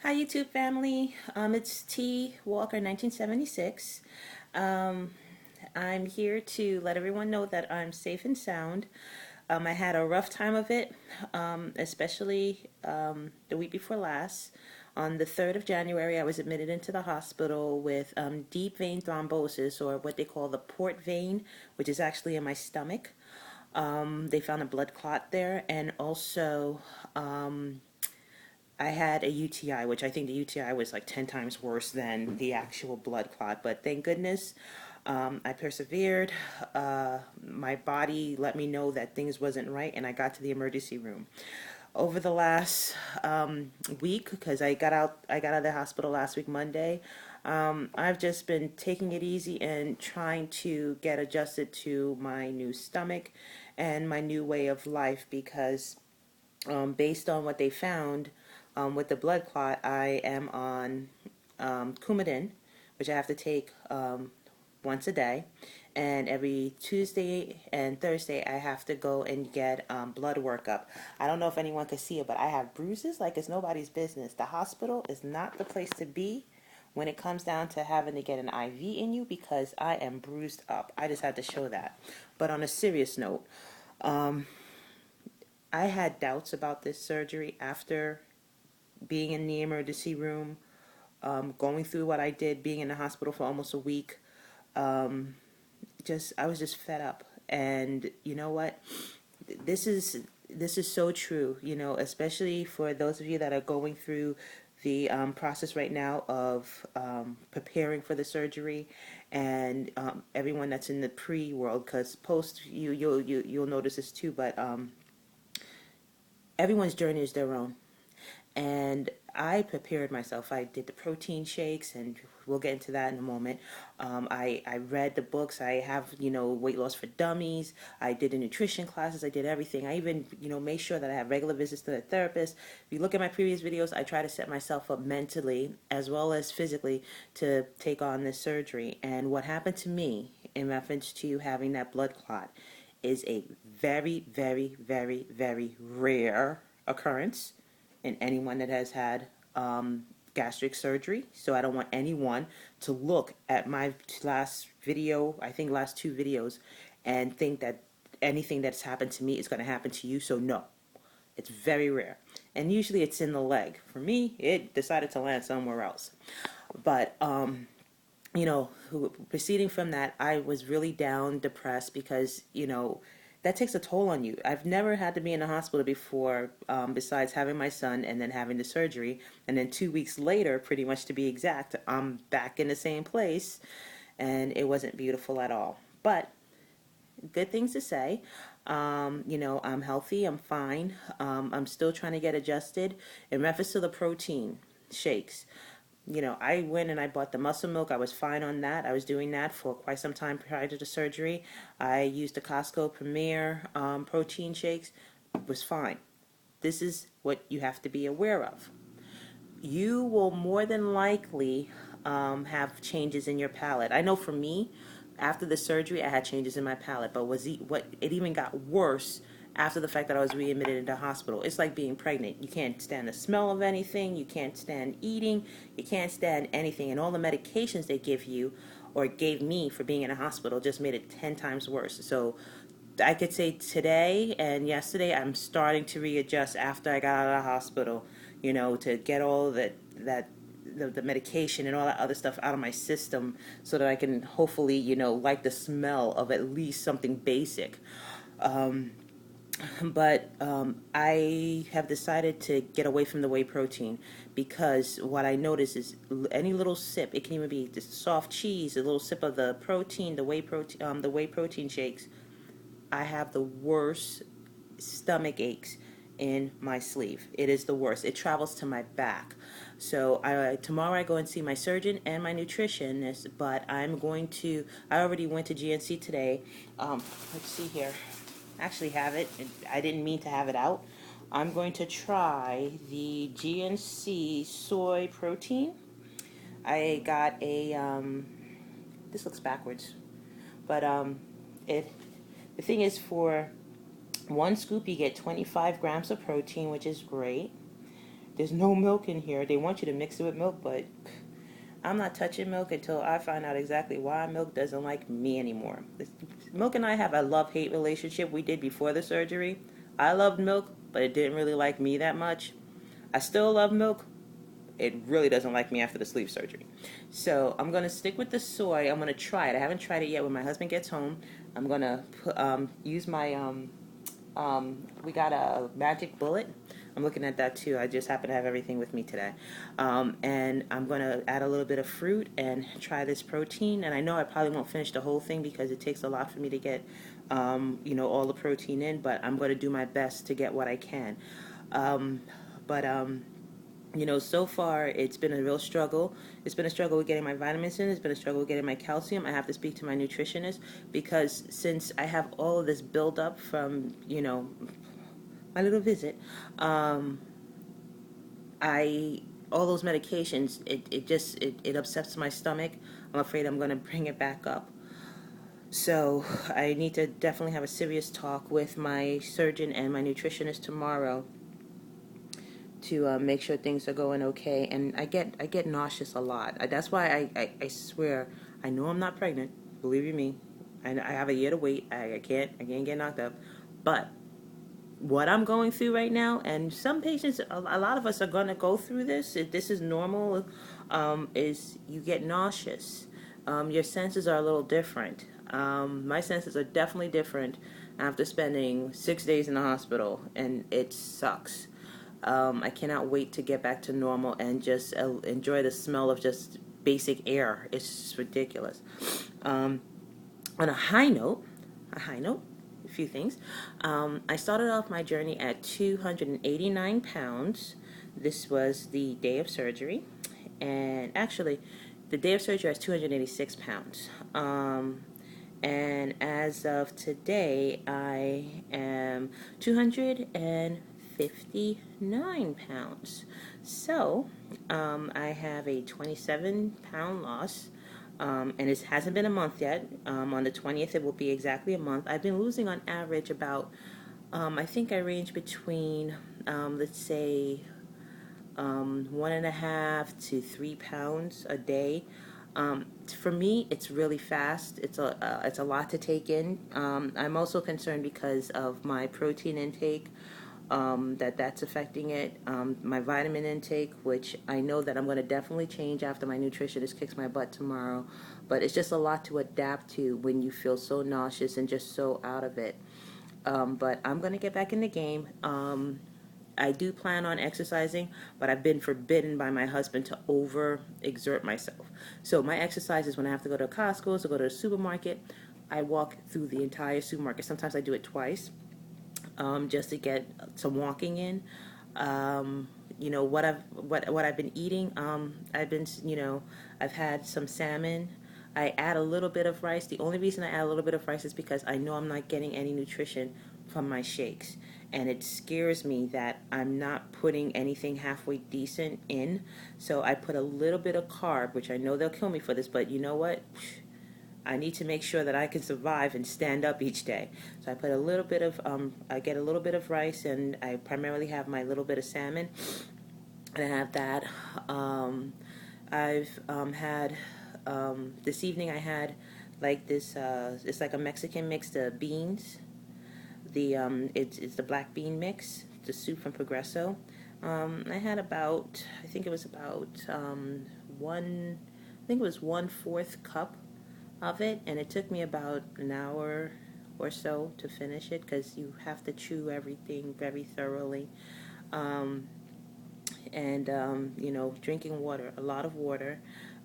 Hi YouTube family, it's T Walker 1976. Um, I'm here to let everyone know that I'm safe and sound. I had a rough time of it, especially the week before last. On the 3rd of January, I was admitted into the hospital with deep vein thrombosis, or what they call the port vein, which is actually in my stomach. They found a blood clot there, and also I had a UTI, which I think the UTI was like 10 times worse than the actual blood clot. But thank goodness I persevered. My body let me know that things wasn't right, and I got to the emergency room. Over the last week, because I got out of the hospital last week, Monday, I've just been taking it easy and trying to get adjusted to my new stomach and my new way of life because based on what they found with the blood clot, I am on Coumadin, which I have to take once a day. And every Tuesday and Thursday, I have to go and get blood workup. I don't know if anyone can see it, but I have bruises like it's nobody's business. The hospital is not the place to be when it comes down to having to get an IV in you because I am bruised up. I just had to show that. But on a serious note, I had doubts about this surgery after being in the emergency room, going through what I did, being in the hospital for almost a week. I was just fed up. And you know what? This is this is so true. You know, especially for those of you that are going through the process right now of preparing for the surgery, and everyone that's in the pre world. Because post you'll notice this too. But everyone's journey is their own. And I prepared myself. I did the protein shakes, and we'll get into that in a moment. I read the books. I have, Weight Loss for Dummies. I did the nutrition classes. I did everything. I even, made sure that I have regular visits to the therapist. If you look at my previous videos, I try to set myself up mentally as well as physically to take on this surgery. And what happened to me in reference to having that blood clot is a very, very, very, very rare occurrence in anyone that has had gastric surgery. So I don't want anyone to look at my last video, I think last two videos, and think that anything that's happened to me is going to happen to you. So no, it's very rare. And usually it's in the leg. For me, it decided to land somewhere else. But you know, proceeding from that, I was really down, depressed because, that takes a toll on you. I've never had to be in a hospital before, besides having my son and then having the surgery. And then 2 weeks later, pretty much to be exact, I'm back in the same place. And it wasn't beautiful at all. But good things to say. I'm healthy, I'm fine. I'm still trying to get adjusted. In reference to the protein shakes, I went and I bought the muscle milk. I was fine on that. I was doing that for quite some time prior to the surgery. I used the Costco Premier protein shakes. It was fine. This is what you have to be aware of. You will more than likely have changes in your palate. I know for me, after the surgery, I had changes in my palate, but it even got worse after the fact that I was readmitted into hospital. It's like being pregnant. You can't stand the smell of anything. You can't stand eating. You can't stand anything. And all the medications they give you or gave me for being in a hospital just made it 10 times worse. So I could say today and yesterday I'm starting to readjust after I got out of the hospital, to get all the medication and all that other stuff out of my system so that I can hopefully, like the smell of at least something basic. But I have decided to get away from the whey protein because what I notice is any little sip, it can even be just soft cheese, a little sip of the protein, the whey protein shakes. I have the worst stomach aches in my sleeve. It is the worst. It travels to my back. So tomorrow I go and see my surgeon and my nutritionist, but I already went to GNC today. Let's see here. I actually have it. I didn't mean to have it out. I'm going to try the GNC soy protein. I got this looks backwards, but the thing is, for one scoop you get 25 grams of protein, which is great. there's no milk in here. They want you to mix it with milk, but I'm not touching milk until I find out exactly why milk doesn't like me anymore. Milk and I have a love-hate relationship we did before the surgery. I loved milk, but it didn't really like me that much. I still love milk. It really doesn't like me after the sleeve surgery. So I'm going to stick with the soy. I'm going to try it. I haven't tried it yet. When my husband gets home, I'm going to use my, we got a Magic Bullet. I'm looking at that too. I just happen to have everything with me today. And I'm going to add a little bit of fruit and try this protein. And I know I probably won't finish the whole thing because it takes a lot for me to get, all the protein in. But I'm going to do my best to get what I can. But so far it's been a real struggle. It's been a struggle with getting my vitamins in. It's been a struggle with getting my calcium. I have to speak to my nutritionist because since I have all of this buildup from, my little visit, I all those medications, it upsets my stomach. I'm afraid I'm going to bring it back up. So I need to definitely have a serious talk with my surgeon and my nutritionist tomorrow to make sure things are going okay. And I get nauseous a lot. That's why I swear I know I'm not pregnant. Believe you me, I have a year to wait. I can't get knocked up. But what I'm going through right now, and some patients, a lot of us are going to go through this. This is normal. Is you get nauseous. Your senses are a little different. My senses are definitely different after spending 6 days in the hospital, and it sucks. I cannot wait to get back to normal and just enjoy the smell of just basic air. It's just ridiculous. On a high note, a few things. I started off my journey at 289 pounds. This was the day of surgery. And actually, the day of surgery I was 286 pounds. And as of today, I am 259 pounds. So, I have a 27-pound loss. And it hasn't been a month yet. On the 20th, it will be exactly a month. I've been losing on average about, I think I range between, let's say, 1.5 to 3 pounds a day. For me, it's really fast. It's a lot to take in. I'm also concerned because of my protein intake. That's affecting it. My vitamin intake, which I know that I'm going to definitely change after my nutritionist kicks my butt tomorrow. But it's just a lot to adapt to when you feel so nauseous and just so out of it. But I'm going to get back in the game. I do plan on exercising, but I've been forbidden by my husband to overexert myself. So my exercise is when I have to go to Costco, to go to the supermarket. I walk through the entire supermarket. Sometimes I do it twice. Just to get some walking in. What I've been eating. I've had some salmon. I add a little bit of rice. The only reason I add a little bit of rice is because I know I'm not getting any nutrition from my shakes, and it scares me that I'm not putting anything halfway decent in. So I put a little bit of carb, which I know they'll kill me for this, but you know what? I need to make sure that I can survive and stand up each day. So I put a little bit of, I get a little bit of rice, and I primarily have my little bit of salmon. And I have that. I've had, this evening I had like this, it's like a Mexican mixed beans. It's the black bean mix, the soup from Progresso. I had about, I think it was about one, I think it was 1/4 cup of it, and it took me about an hour or so to finish it because you have to chew everything very thoroughly. Drinking water, a lot of water.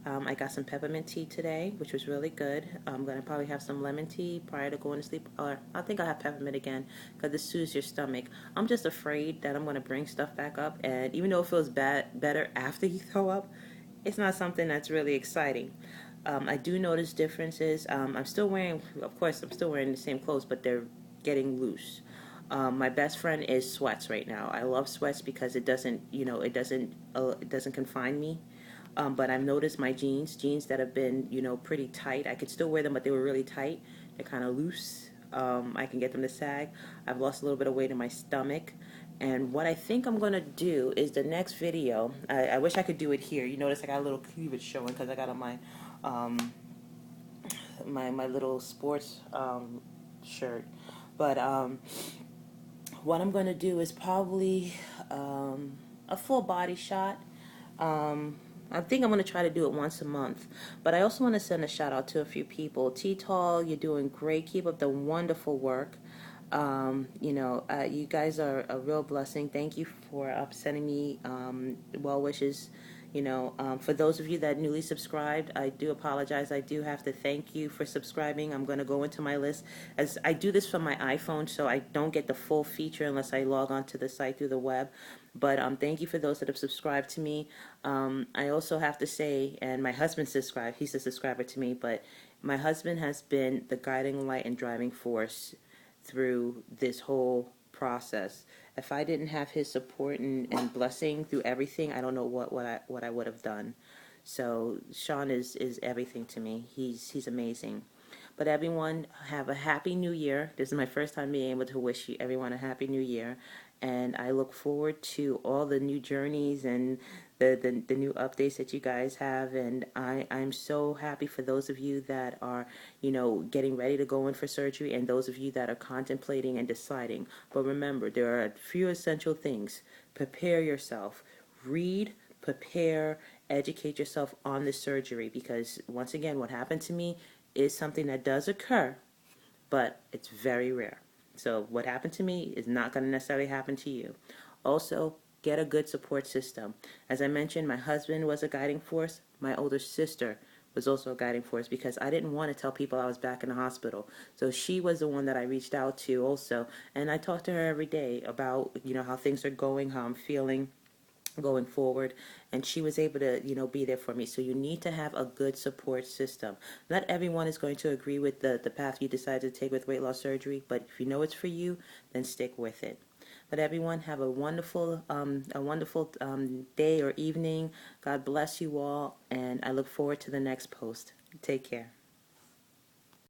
I got some peppermint tea today, which was really good. I'm going to probably have some lemon tea prior to going to sleep, or I think I'll have peppermint again because it soothes your stomach. I'm just afraid that I'm going to bring stuff back up, and even though it feels better after you throw up, it's not something that's really exciting. I do notice differences. I'm still wearing the same clothes, but they're getting loose. My best friend is sweats right now. I love sweats because it doesn't confine me. But I've noticed my jeans that have been, pretty tight. I could still wear them, but they were really tight. They're kind of loose. I can get them to sag. I've lost a little bit of weight in my stomach, And what I think I'm going to do is the next video, I wish I could do it here. You notice I got a little cleavage showing because I got on um, my little sports shirt. But what I'm going to do is probably a full body shot. I think I'm going to try to do it once a month. But I also want to send a shout out to a few people. T-Tall, you're doing great. Keep up the wonderful work. You guys are a real blessing. Thank you for sending me well wishes. For those of you that newly subscribed, I do apologize. I do have to thank you for subscribing. I'm going to go into my list as I do this from my iPhone, so I don't get the full feature unless I log on to the site through the web. But thank you for those that have subscribed to me. I also have to say, and my husband subscribed. He's a subscriber to me, but my husband has been the guiding light and driving force through this whole process. If I didn't have his support and blessing through everything, I don't know what I would have done. So Sean is everything to me. He's amazing. But everyone, have a happy new year. This is my first time being able to wish you everyone a happy new year. And I look forward to all the new journeys and the new updates that you guys have. And I'm so happy for those of you that are, getting ready to go in for surgery, and those of you that are contemplating and deciding. But remember, there are a few essential things. Prepare yourself. Read, prepare, educate yourself on the surgery, because once again, what happened to me is something that does occur, but it's very rare. So what happened to me is not going to necessarily happen to you. Also, get a good support system. As I mentioned, my husband was a guiding force. My older sister was also a guiding force, because I didn't want to tell people I was back in the hospital. So she was the one that I reached out to also. And I talked to her every day about, how things are going, how I'm feeling going forward, and she was able to be there for me. So you need to have a good support system. Not everyone is going to agree with the path you decide to take with weight loss surgery, but if you know it's for you, then stick with it. But everyone, have a wonderful day or evening. God bless you all, and I look forward to the next post. Take care.